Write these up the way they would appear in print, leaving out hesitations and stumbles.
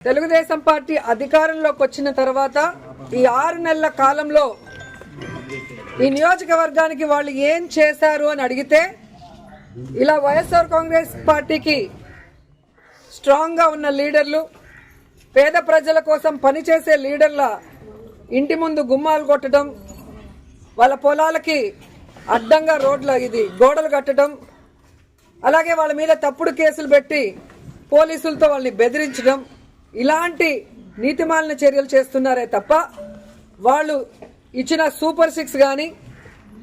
Telugu Desam party అధికారంలోకి వచ్చిన తర్వాత ఈ 6 నెలల కాలంలో ఈ నియోజకవర్గానికి వాళ్ళు ఏం చేశారు అని అడిగితే ఇలా వైఎస్ఆర్ కాంగ్రెస్ పార్టీకి స్ట్రాంగ్ గా ఉన్న లీడర్లు, పేద ప్రజల కోసం పనిచేసే లీడర్ల ఇంటి ముందు గుమ్మాలు కొట్టడం, వాళ్ళ పొలాలకి అడ్డంగా గోడలు కట్టడం, అలాగే వాళ్ళ మీద తప్పుడు కేసులు పెట్టి పోలీసులతో వాళ్ళని బెదిరించడం, ఇలాంటి నీతిమాలిన చర్యలు చేస్తున్నారే తప్ప వాళ్ళు ఇచ్చిన సూపర్ 6 గాని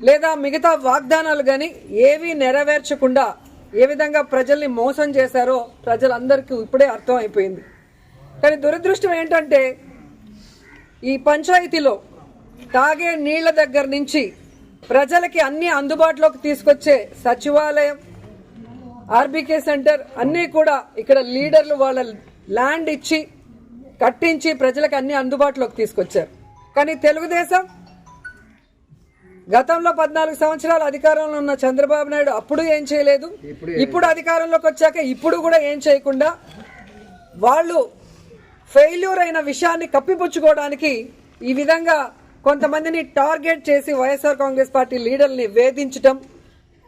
లేదా మిగతా వాగ్దానాలు గాని ఏవీ నెరవేర్చకుండా ఏ విధంగా ప్రజల్ని మోసం చేశారో ప్రజలందరికీ ఇప్పుడే అర్థం అయిపోయింది. కానీ దురదృష్టం ఏంటంటే ఈ పంచాయతీలో తాగే నీళ్ల దగ్గర నుంచి ప్రజలకి అన్ని అందుబాటులోకి తీసుకొచ్చే సచివాలయం, ఆర్బీకే సెంటర్ అన్నీ కూడా ఇక్కడ లీడర్లు వాళ్ళ ల్యాండ్ ఇచ్చి కట్టించి ప్రజలకు అన్ని అందుబాటులోకి తీసుకొచ్చారు. కానీ తెలుగుదేశం గతంలో 14 సంవత్సరాలు అధికారంలో ఉన్న చంద్రబాబు నాయుడు అప్పుడు ఏం చేయలేదు, ఇప్పుడు అధికారంలోకి వచ్చాక ఇప్పుడు కూడా ఏం చేయకుండా వాళ్ళు ఫెయిల్యూర్ అయిన విషయాన్ని కప్పిపుచ్చుకోవడానికి ఈ విధంగా కొంతమందిని టార్గెట్ చేసి వైఎస్ఆర్ కాంగ్రెస్ పార్టీ లీడర్ని వేధించడం,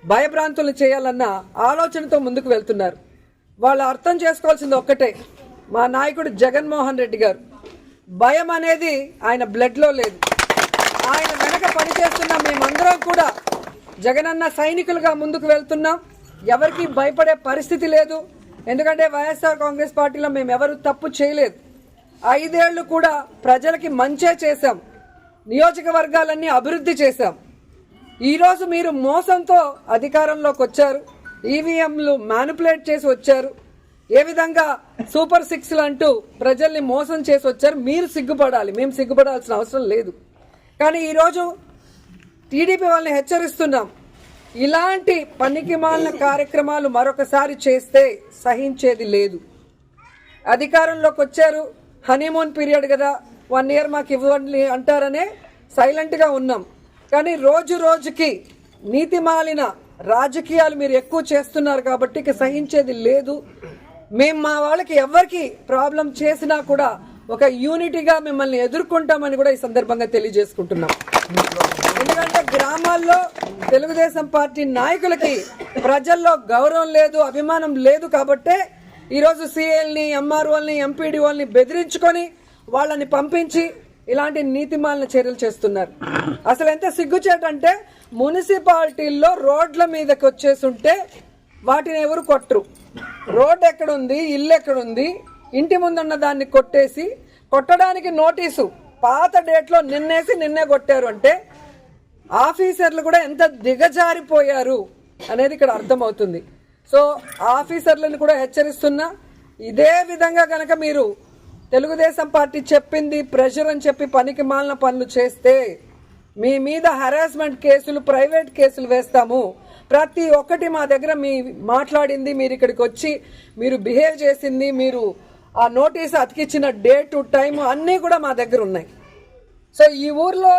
భయభ్రాంతులు చేయాలన్న ఆలోచనతో ముందుకు వెళ్తున్నారు. వాళ్ళు అర్థం చేసుకోవాల్సింది ఒక్కటే, మా నాయకుడు జగన్మోహన్ రెడ్డి గారు భయం అనేది ఆయన బ్లడ్ లో లేదు. ఆయన వెనక పనిచేస్తున్న మేమందరం కూడా జగనన్న సైనికులుగా ముందుకు వెళ్తున్నాం. ఎవరికి భయపడే పరిస్థితి లేదు. ఎందుకంటే వైఎస్ఆర్ కాంగ్రెస్ పార్టీలో మేము ఎవరు తప్పు చేయలేదు. 5 ఏళ్లు కూడా ప్రజలకి మంచే చేశాం, నియోజకవర్గాలన్నీ అభివృద్ధి చేశాం. ఈరోజు మీరు మోసంతో అధికారంలోకి వచ్చారు, ఈవీఎంలు మ్యానిపులేట్ చేసి వచ్చారు, ఏ విధంగా సూపర్ 6లు అంటూ ప్రజల్ని మోసం చేసి వచ్చారు. మీరు సిగ్గుపడాలి, మేము సిగ్గుపడాల్సిన అవసరం లేదు. కానీ ఈరోజు టీడీపీ వాళ్ళని హెచ్చరిస్తున్నాం, ఇలాంటి పనికిమాలిన కార్యక్రమాలు మరొకసారి చేస్తే సహించేది లేదు. అధికారంలోకి వచ్చారు, హనీమూన్ పీరియడ్ కదా, 1 ఇయర్ మాకు ఇవ్వండి అంటారనే సైలెంట్ గా ఉన్నాం. కానీ రోజు రోజుకి నీతిమాలిన రాజకీయాలు మీరు ఎక్కువ చేస్తున్నారు కాబట్టి ఇక సహించేది లేదు. మేము మా వాళ్ళకి ఎవరికి ప్రాబ్లం చేసినా కూడా ఒక యూనిటీగా మిమ్మల్ని ఎదుర్కొంటామని కూడా ఈ సందర్భంగా తెలియజేసుకుంటున్నాం. ఎందుకంటే గ్రామాల్లో తెలుగుదేశం పార్టీ నాయకులకి ప్రజల్లో గౌరవం లేదు, అభిమానం లేదు కాబట్టే ఈరోజు సీఎల్ని, ఎంఆర్ఓల్ని, ఎంపీడీఓల్ని బెదిరించుకొని వాళ్ళని పంపించి ఇలాంటి నీతిమాలిన చర్యలు చేస్తున్నారు. అసలు ఎంత సిగ్గుచేటంటే మున్సిపాలిటీల్లో రోడ్ల మీదకి వచ్చేస్తుంటే వాటిని ఎవరు కొట్టరు. రోడ్ ఎక్కడుంది, ఇల్లు ఎక్కడుంది, ఇంటి ముందున్న దాన్ని కొట్టేసి కొట్టడానికి నోటీసు పాత డేట్లో నిన్నే కొట్టారు అంటే ఆఫీసర్లు కూడా ఎంత దిగజారిపోయారు అనేది ఇక్కడ అర్థమవుతుంది. సో ఆఫీసర్లను కూడా హెచ్చరిస్తున్నా, ఇదే విధంగా కనుక మీరు తెలుగుదేశం పార్టీ చెప్పింది ప్రెషర్ అని చెప్పి పనికి మాలిన పనులు చేస్తే మీ మీద హరాస్మెంట్ కేసులు, ప్రైవేట్ కేసులు వేస్తాము. ప్రతి ఒక్కటి మా దగ్గర మీ మాట్లాడింది, మీరు ఇక్కడికి వచ్చి మీరు బిహేవ్ చేసింది, మీరు ఆ నోటీస్ అతికిచ్చిన డేట్ టైం అన్నీ కూడా మా దగ్గర ఉన్నాయి. సో ఈ ఊర్లో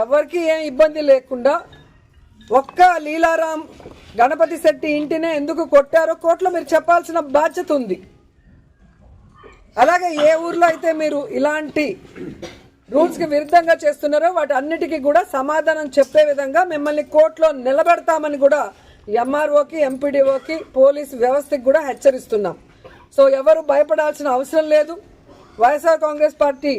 ఎవరికి ఏం ఇబ్బంది లేకుండా ఒక్క లీలారాం గణపతి శెట్టి ఇంటినే ఎందుకు కొట్టారో కోర్టులో మీరు చెప్పాల్సిన బాధ్యత ఉంది. అలాగే ఏ ఊర్లో అయితే మీరు ఇలాంటి రూల్స్ కి విరుద్ధంగా చేస్తున్నారో వాటి అన్నిటికీ కూడా సమాధానం చెప్పే విధంగా మిమ్మల్ని కోర్టులో నిలబెడతామని కూడా ఎంఆర్ఓకి, ఎంపీడీఓకి, పోలీసు వ్యవస్థకి కూడా హెచ్చరిస్తున్నాం. సో ఎవరు భయపడాల్సిన అవసరం లేదు. వైఎస్ఆర్ కాంగ్రెస్ పార్టీ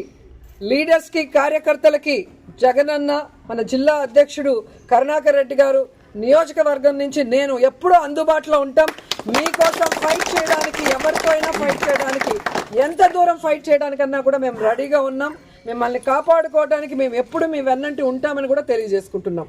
లీడర్స్ కి, కార్యకర్తలకి జగనన్న, మన జిల్లా అధ్యక్షుడు కరుణాకర్ రెడ్డి గారు, నియోజకవర్గం నుంచి నేను ఎప్పుడూ అందుబాటులో ఉంటాం. మీకోసం ఫైట్ చేయడానికి, ఎవరితో అయినా ఫైట్ చేయడానికి, ఎంత దూరం ఫైట్ చేయడానికన్నా కూడా మేము రెడీగా ఉన్నాం. మిమ్మల్ని కాపాడుకోవడానికి మేము ఎప్పుడు మీ వెన్నంటి ఉంటామని కూడా తెలియజేసుకుంటున్నాం.